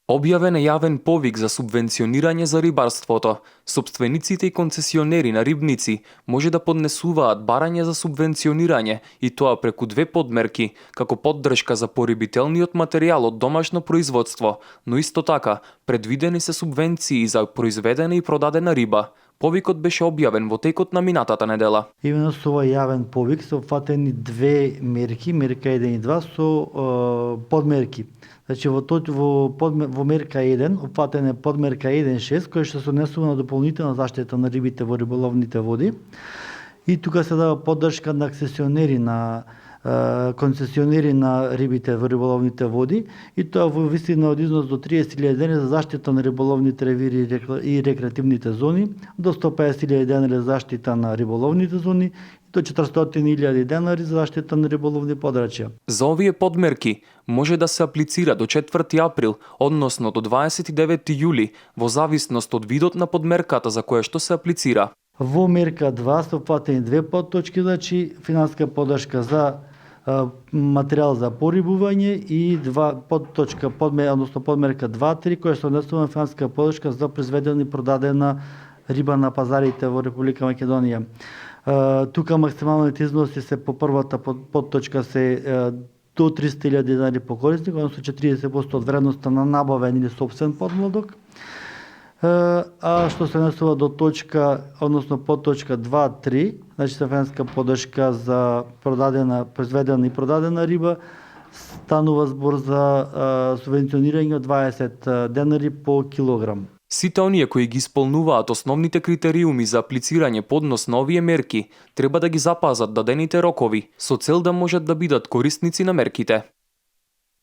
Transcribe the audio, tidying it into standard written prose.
Објавен е јавен повик за субвенционирање за рибарството. Сопствениците и концесионери на рибници може да поднесуваат барање за субвенционирање и тоа преку две подмерки, како поддршка за порибителниот материјал од домашно производство, но исто така предвидени се субвенции за произведена и продадена риба. Повикот беше објавен во текот на минатата недела. Именно со овој јавен повик се опфатени две мерки, мерка 1 и 2 со подмерки. Значи во мерка 1 опфатен е подмерка 1.6 која што се однесува на дополнителна заштита на рибите во риболовните води и тука се дава поддршка на концесионери на рибите во риболовните води и тоа во висина од износ до 30.000 денари за заштита на риболовните ревири и рекреативните зони, до 150.000 денари за заштита на риболовните зони и до 400.000 денари за заштита на риболовни подрачја. За овие подмерки може да се аплицира до 4 април, односно до 29 јули, во зависност од видот на подмерката за која што се аплицира. Во мерка 2 се опфатени две подточки, значи финансиска поддршка за материјал за порибување и подмерка 2.3 која се однесува на финансиска поддршка за произведена и продадена риба на пазарите во Република Македонија. Тука максималните износи се по првата подточка се до 300.000 денари по корисник, односно 40% од вредноста на набавен или сопствен подмладок. А што се однесува до подточка 2.3, значи финансиска поддршка за произведена и продадена риба, станува збор за субвенционирање од 20 денари по килограм. Сите оние кои ги исполнуваат основните критериуми за аплицирање поднос на овие мерки треба да ги запазат дадените рокови со цел да можат да бидат корисници на мерките.